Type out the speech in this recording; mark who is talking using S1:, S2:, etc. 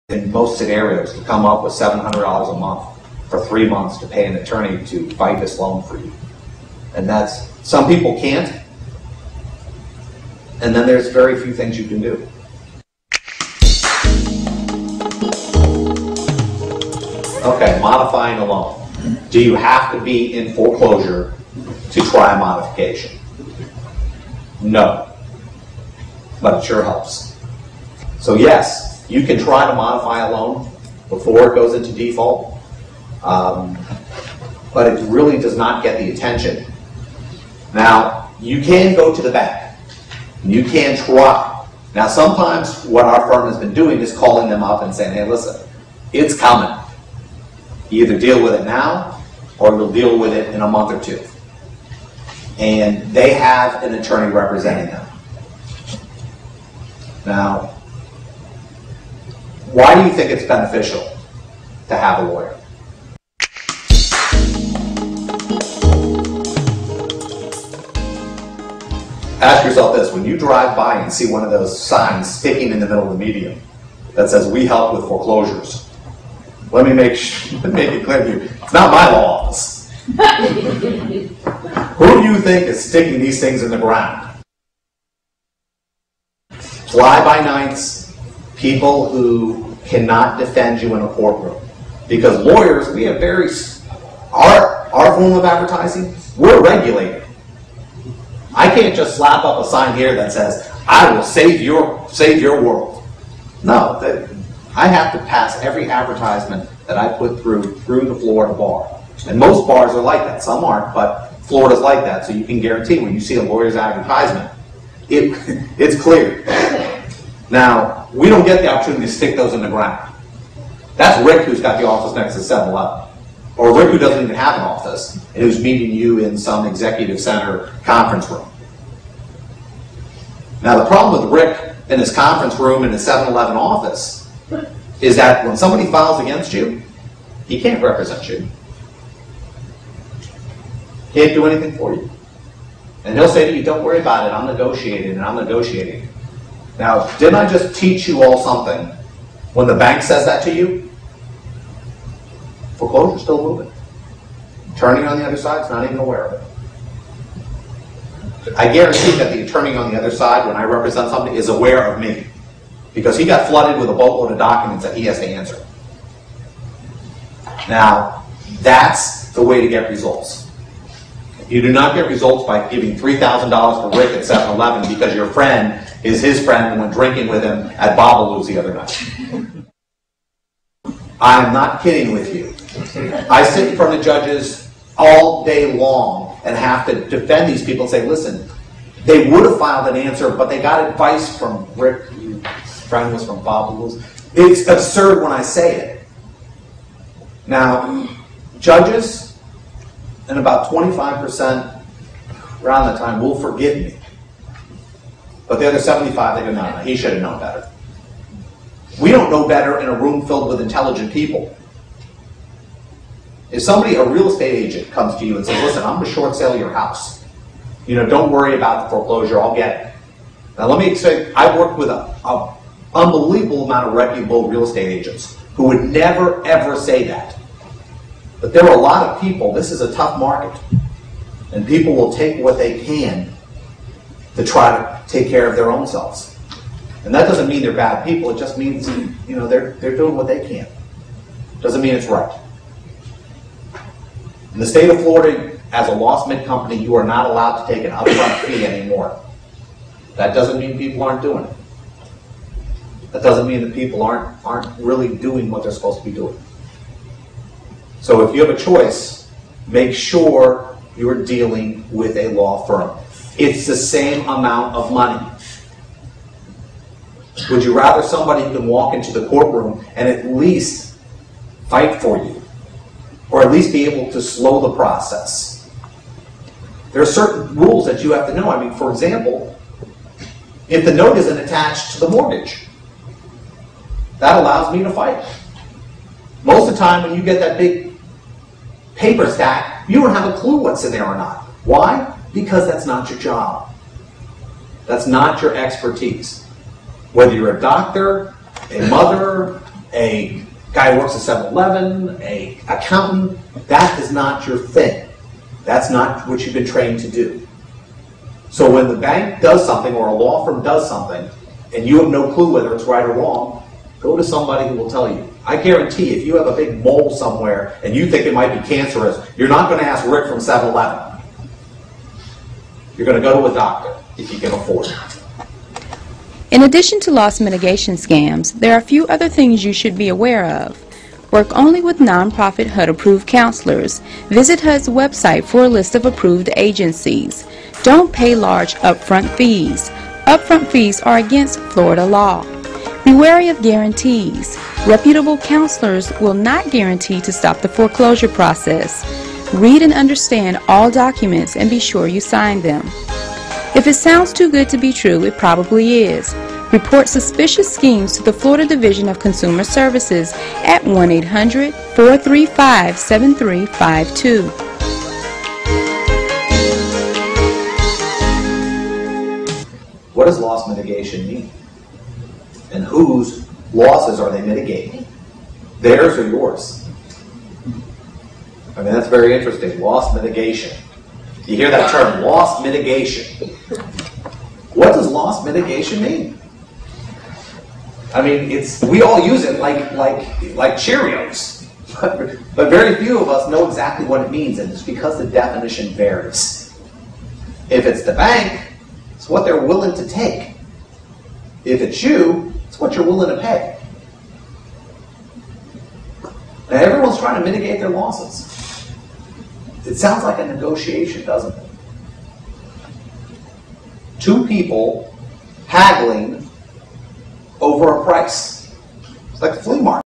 S1: in most scenarios, to come up with $700 a month for 3 months to pay an attorney to fight this loan for you. And that's, some people can't, and then there's very few things you can do. Okay, modifying a loan. Do you have to be in foreclosure to try a modification? No, but it sure helps. So yes, you can try to modify a loan before it goes into default, but it really does not get the attention. Now, you can go to the bank. You can try. Now, sometimes what our firm has been doing is calling them up and saying, hey, listen, it's coming. You either deal with it now, or you'll deal with it in a month or two. And they have an attorney representing them. Now, why do you think it's beneficial to have a lawyer? Ask yourself this: when you drive by and see one of those signs sticking in the middle of the median that says, "We help with foreclosures," let me make it clear to you, it's not my law office. Who do you think is sticking these things in the ground? Fly-by-nights, people who cannot defend you in a courtroom. Because lawyers, we have our form of advertising, we're regulated. I can't just slap up a sign here that says, I will save your world. No, I have to pass every advertisement that I put through the Florida bar. And most bars are like that. Some aren't, but Florida's like that. So you can guarantee when you see a lawyer's advertisement, it's clear. Now, we don't get the opportunity to stick those in the ground. That's Rick, who's got the office next to 7-Eleven. Or Rick, who doesn't even have an office, and who's meeting you in some executive center conference room. Now, the problem with Rick in his conference room in his 7-Eleven office is that when somebody files against you, he can't represent you. Can't do anything for you. And he'll say to you, don't worry about it, I'm negotiating and I'm negotiating. Now, didn't I just teach you all something? When the bank says that to you, foreclosure's still moving. Attorney on the other side is not even aware of it. I guarantee that the attorney on the other side, when I represent somebody, is aware of me. Because he got flooded with a boatload of documents that he has to answer. Now, that's the way to get results. You do not get results by giving $3,000 for Rick at 7-Eleven because your friend is his friend and went drinking with him at Babalu's the other night. I am not kidding with you. I sit in front of judges all day long and have to defend these people and say, listen, they would have filed an answer, but they got advice from Rick, whose friend was from Babalu's. It's absurd when I say it. Now, judges, and about 25% around that time will forgive me. But the other 75, they go, no, he should have known better. We don't know better in a room filled with intelligent people. If somebody, a real estate agent, comes to you and says, listen, I'm going to short sale your house. Don't worry about the foreclosure, I'll get it. Now let me say, I've worked with an unbelievable amount of reputable real estate agents who would never, ever say that. But there are a lot of people, this is a tough market, and people will take what they can to try to take care of their own selves. And that doesn't mean they're bad people, it just means, they're doing what they can. Doesn't mean it's right. In the state of Florida, as a loss-mid company, you are not allowed to take an upfront fee anymore. That doesn't mean people aren't doing it. That doesn't mean that people aren't really doing what they're supposed to be doing. So if you have a choice, make sure you're dealing with a law firm. It's the same amount of money. Would you rather somebody who can walk into the courtroom and at least fight for you? Or at least be able to slow the process? There are certain rules that you have to know. I mean, for example, if the note isn't attached to the mortgage, that allows me to fight. Most of the time when you get that big paper stack, you don't have a clue what's in there or not. Why? Because that's not your job. That's not your expertise. Whether you're a doctor, a mother, a guy who works at 7-Eleven, a accountant, that is not your thing. That's not what you've been trained to do. So when the bank does something or a law firm does something, and you have no clue whether it's right or wrong, go to somebody who will tell you. I guarantee if you have a big mole somewhere and you think it might be cancerous, you're not going to ask Rick from 7-Eleven. You're going to go to a doctor if you can afford it.
S2: In addition to loss mitigation scams, there are a few other things you should be aware of. Work only with nonprofit HUD-approved counselors. Visit HUD's website for a list of approved agencies. Don't pay large upfront fees. Upfront fees are against Florida law. Be wary of guarantees. Reputable counselors will not guarantee to stop the foreclosure process. Read and understand all documents and be sure you sign them. If it sounds too good to be true, it probably is. Report suspicious schemes to the Florida Division of Consumer Services at 1-800-435-7352.
S1: What does loss mitigation mean? And whose losses are they mitigating? Theirs or yours? I mean, that's very interesting. Loss mitigation. You hear that term, loss mitigation. What does loss mitigation mean? I mean, we all use it like Cheerios. But very few of us know exactly what it means, and it's because the definition varies. If it's the bank, it's what they're willing to take. If it's you, it's what you're willing to pay. Now, everyone's trying to mitigate their losses. It sounds like a negotiation, doesn't it? Two people haggling over a price. It's like a flea market.